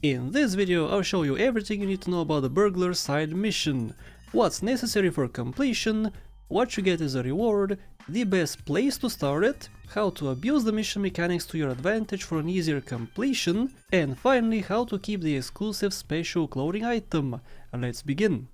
In this video I'll show you everything you need to know about the Burglar side mission, what's necessary for completion, what you get as a reward, the best place to start it, how to abuse the mission mechanics to your advantage for an easier completion, and finally how to keep the exclusive special clothing item. Let's begin!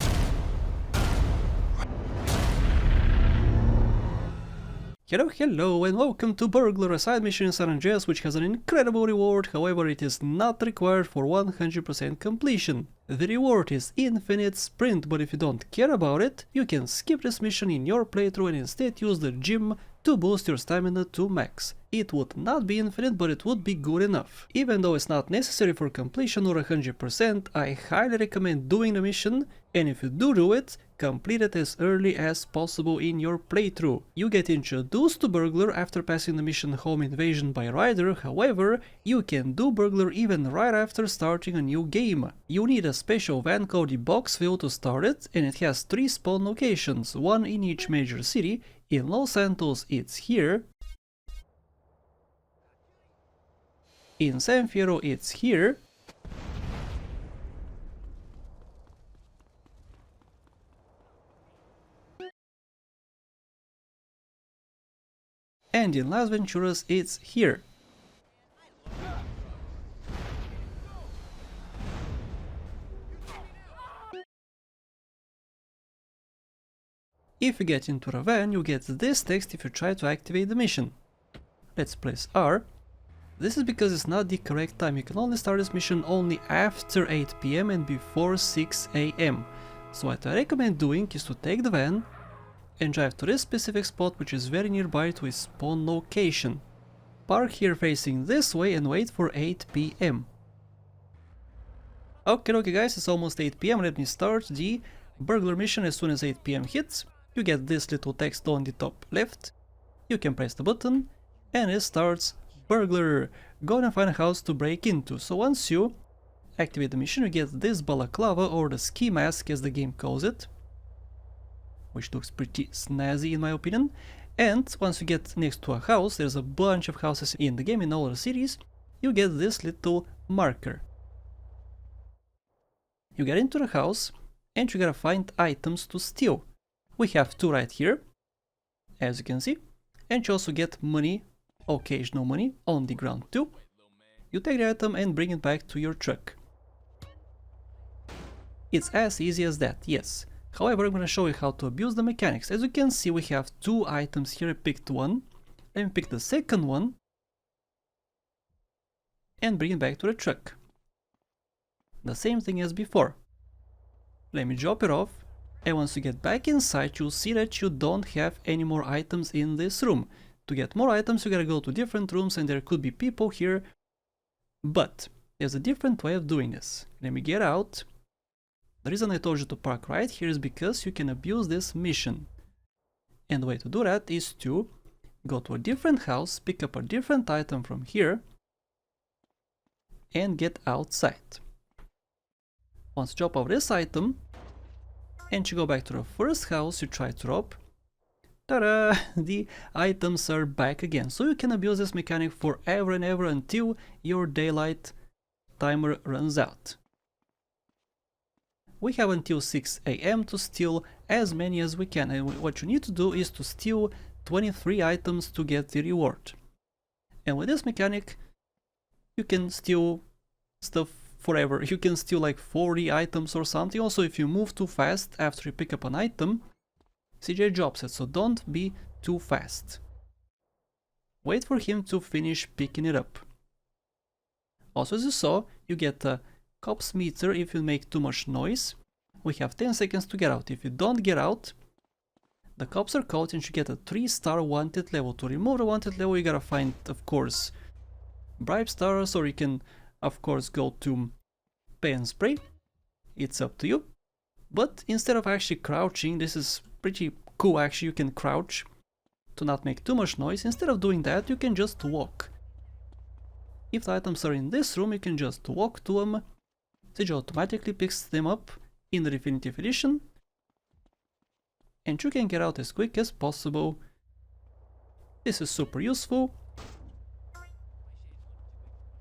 Hello and welcome to Burglar, a side mission in San Andreas which has an incredible reward, however it is not required for 100% completion. The reward is infinite sprint, but if you don't care about it, you can skip this mission in your playthrough and instead use the gym to boost your stamina to max. It would not be infinite, but it would be good enough. Even though it's not necessary for completion or 100%, I highly recommend doing the mission, and if you do it, complete it as early as possible in your playthrough. You get introduced to Burglar after passing the mission Home Invasion by Ryder, however, you can do Burglar even right after starting a new game. You need a special van called the BoxBurg to start it, and it has 3 spawn locations, one in each major city. In Los Santos it's here, in San Fierro it's here, and in Las Venturas it's here. If you get into a van, you get this text if you try to activate the mission. Let's press R. This is because it's not the correct time. You can only start this mission only after 8 PM and before 6 AM. So what I recommend doing is to take the van and drive to this specific spot which is very nearby to its spawn location. Park here facing this way and wait for 8 PM. Okay guys, it's almost 8 PM. Let me start the Burglar mission as soon as 8 PM hits. You get this little text on the top left, you can press the button, and it starts Burglar. Go and find a house to break into. So once you activate the mission, you get this balaclava, or the ski mask as the game calls it, which looks pretty snazzy in my opinion. And once you get next to a house, there's a bunch of houses in the game in all the cities, you get this little marker. You get into the house, and you gotta find items to steal. We have 2 right here, as you can see, and you also get money, occasional money, on the ground too. You take the item and bring it back to your truck. It's as easy as that, yes. However, I'm gonna show you how to abuse the mechanics. As you can see, we have 2 items here. I picked one, let me pick the second one, and bring it back to the truck. The same thing as before. Let me drop it off. And once you get back inside, you'll see that you don't have any more items in this room. To get more items, you gotta go to different rooms, and there could be people here. But there's a different way of doing this. Let me get out. The reason I told you to park right here is because you can abuse this mission. And the way to do that is to go to a different house, pick up a different item from here, and get outside. Once you drop off this item, and you go back to the first house you tried to rob, ta-da! The items are back again. So you can abuse this mechanic forever and ever until your daylight timer runs out. We have until 6 AM to steal as many as we can, and what you need to do is to steal 23 items to get the reward. And with this mechanic, you can steal stuff forever. You can steal like 40 items or something. Also, if you move too fast after you pick up an item, CJ drops it, so don't be too fast. Wait for him to finish picking it up. Also, as you saw, you get a cops meter if you make too much noise. We have 10 seconds to get out. If you don't get out, the cops are called and you get a 3-star wanted level. To remove the wanted level, you gotta find, of course, bribe stars, or you can of course go to pay and spray. It's up to you. But instead of actually crouching, this is pretty cool actually, you can crouch to not make too much noise. Instead of doing that, you can just walk. If the items are in this room, you can just walk to them. CJ automatically picks them up in the Definitive Edition, and you can get out as quick as possible. This is super useful.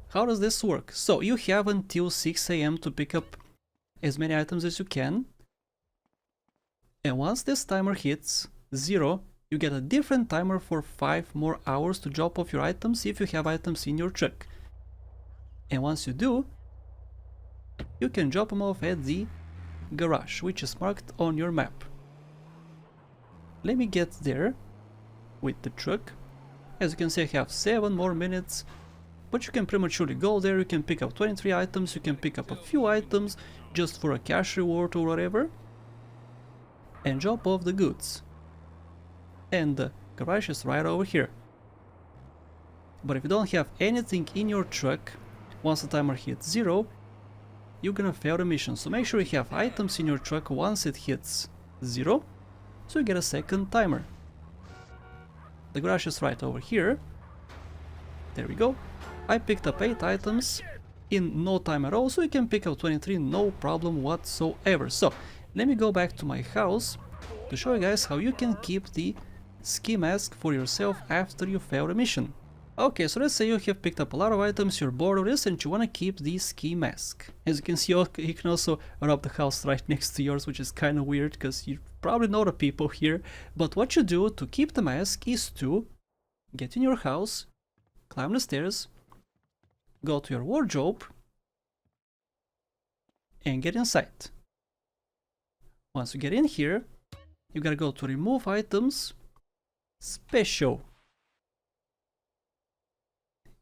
how does this work? So you have until 6 AM to pick up as many items as you can. And once this timer hits 0, you get a different timer for 5 more hours to drop off your items if you have items in your truck. And once you do, you can drop them off at the garage, which is marked on your map. Let me get there with the truck. As you can see, I have 7 more minutes, but you can prematurely go there. You can pick up 23 items, you can pick up a few items just for a cash reward or whatever, and drop off the goods. And the garage is right over here. But if you don't have anything in your truck, once the timer hits 0, you're gonna fail the mission. So make sure you have items in your truck once it hits 0, so you get a second timer. The garage is right over here. There we go. I picked up 8 items in no time at all, so you can pick up 23, no problem whatsoever. So let me go back to my house to show you guys how you can keep the ski mask for yourself after you fail the mission. Okay, so let's say you have picked up a lot of items, you're bored of this and you want to keep the ski mask. As you can see, you can also rob the house right next to yours, which is kind of weird because you probably know the people here. But what you do to keep the mask is to get in your house, climb the stairs, go to your wardrobe and get inside. Once you get in here, you gotta go to remove items, special.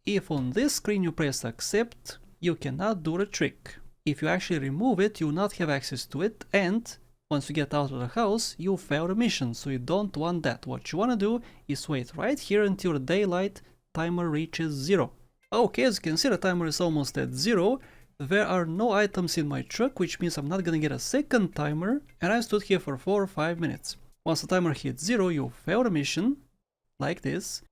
If on this screen you press accept, you cannot do the trick. If you actually remove it, you will not have access to it, and once you get out of the house, you fail the mission, so you don't want that. What you want to do is wait right here until the daylight timer reaches 0. Okay, as you can see, the timer is almost at 0. There are no items in my truck, which means I'm not gonna get a second timer, and I stood here for 4 or 5 minutes. Once the timer hits 0, you fail the mission, like this.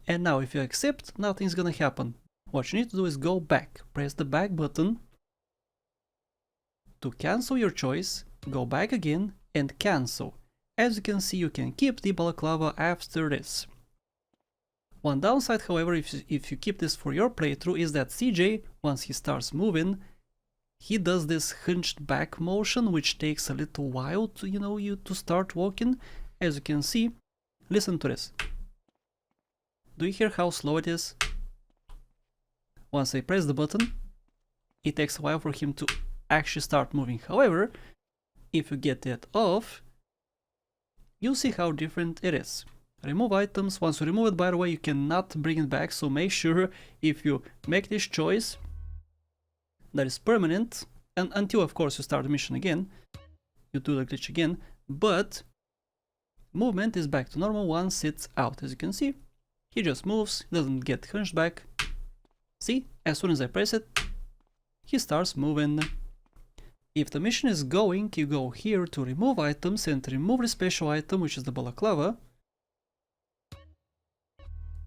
And now if you accept, nothing's gonna happen. What you need to do is go back, press the back button to cancel your choice, go back again and cancel. As you can see, you can keep the balaclava after this. One downside, however, if you keep this for your playthrough, is that CJ, once he starts moving, he does this hunched back motion, which takes a little while to, you to start walking. As you can see, listen to this. Do you hear how slow it is? Once I press the button, it takes a while for him to actually start moving. However, if you get that off, you'll see how different it is. Remove items. Once you remove it, by the way, you cannot bring it back, so make sure if you make this choice that is permanent, and until of course you start the mission again, you do the glitch again, but movement is back to normal once it's out. As you can see, he just moves, doesn't get hunched back. See, as soon as I press it, he starts moving. If the mission is going, you go here to remove items and remove the special item, which is the balaclava,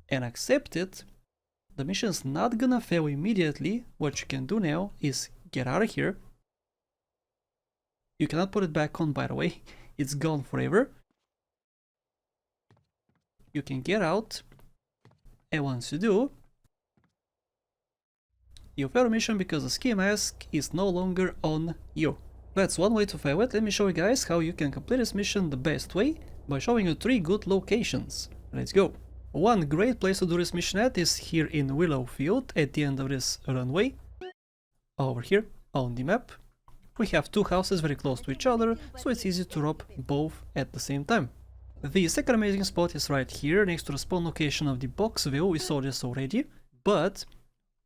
and accept it. The mission is not gonna fail immediately. What you can do now is get out of here. You cannot put it back on, by the way, it's gone forever. You can get out, and once you do, you fail the mission because the ski mask is no longer on you. That's one way to fail it. Let me show you guys how you can complete this mission the best way, by showing you 3 good locations. Let's go. One great place to do this mission at is here in Willow Field, at the end of this runway. Over here on the map. We have 2 houses very close to each other, so it's easy to rob both at the same time. The second amazing spot is right here, next to the spawn location of the Boxville. We saw this already, but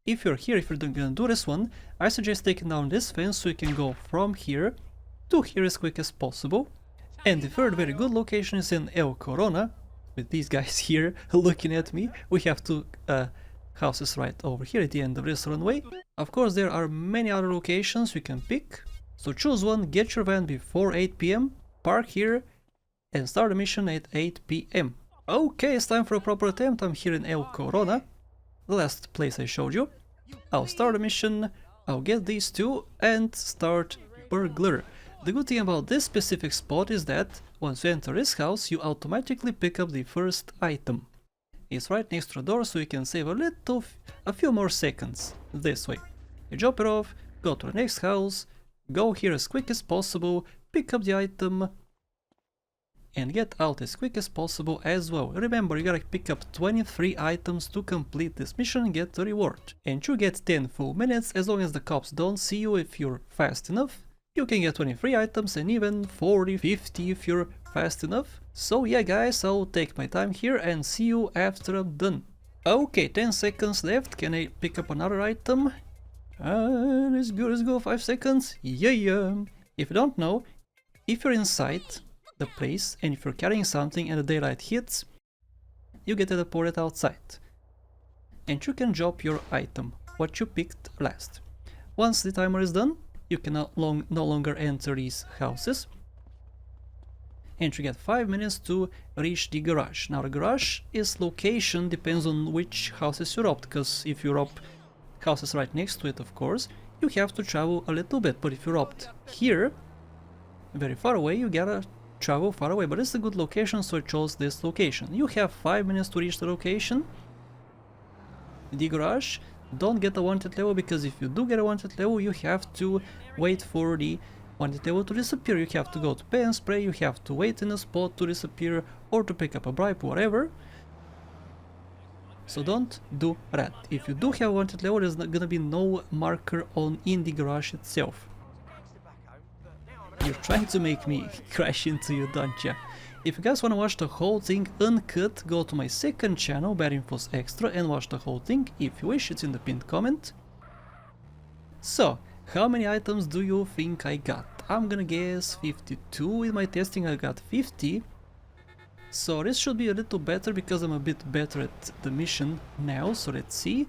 if you're here, if you're gonna do this one, I suggest taking down this fence so you can go from here to here as quick as possible. And the third very good location is in El Corona, with these guys here looking at me. We have 2 houses right over here at the end of this runway. Of course, there are many other locations you can pick, so choose one, get your van before 8 PM, park here, and start the mission at 8 PM. Okay, it's time for a proper attempt. I'm here in El Corona, the last place I showed you. I'll start the mission, I'll get these 2, and start Burglar. The good thing about this specific spot is that once you enter this house, you automatically pick up the first item. is right next to the door, so you can save a few more seconds this way. You drop it off, go to the next house, go here as quick as possible, pick up the item, and get out as quick as possible as well. Remember, you gotta pick up 23 items to complete this mission and get the reward. And you get 10 full minutes as long as the cops don't see you if you're fast enough. You can get 23 items and even 40, 50 if you're fast enough. So yeah guys, I'll take my time here and see you after I'm done. Okay, 10 seconds left. Can I pick up another item? Let's go, 5 seconds. Yeah. If you don't know, if you're inside the place and if you're carrying something and the daylight hits, you get teleported outside. And you can drop your item, what you picked last. Once the timer is done, you can no longer enter these houses. And you get 5 minutes to reach the garage. Now the garage is location depends on which houses you robbed, because if you rob houses right next to it, of course, you have to travel a little bit. But if you robbed here, very far away, you gotta travel far away. But it's a good location, so I chose this location. You have 5 minutes to reach the location. The garage. Don't get a wanted level, because if you do get a wanted level, you have to wait for the wanted level to disappear. You have to go to pay and spray, you have to wait in a spot to disappear or to pick up a bribe, whatever. So don't do that. If you do have a wanted level, there's not gonna be no marker in the garage itself. You're trying to make me crash into you, don't ya? If you guys want to watch the whole thing uncut, go to my second channel, Badinfos Extra, and watch the whole thing. If you wish, it's in the pinned comment. So, how many items do you think I got? I'm gonna guess 52. With my testing I got 50. So this should be a little better because I'm a bit better at the mission now. So let's see.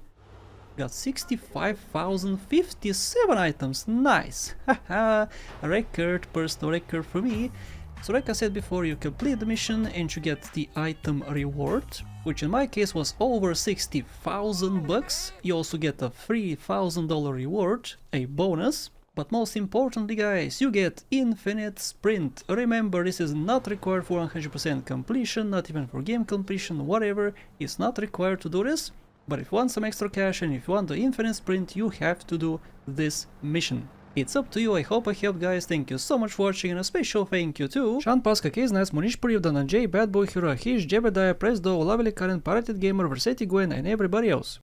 Got 65,057 items. Nice! Haha! Record, personal record for me. So like I said before, you complete the mission and you get the item reward, which in my case was over 60,000 bucks. You also get a $3,000 reward, a bonus. But most importantly guys, you get infinite sprint. Remember, this is not required for 100% completion, not even for game completion, whatever. It's not required to do this. But if you want some extra cash and if you want the infinite sprint, you have to do this mission. It's up to you. I hope I helped guys. Thank you so much for watching, and a special thank you to Sean Paska, Case Nice, Monish Puriv, Dana J, Bad Boy Hero, Hish, Jebediah, Presdo, Lovely Karen, Pirated Gamer, Versati Gwen, and everybody else.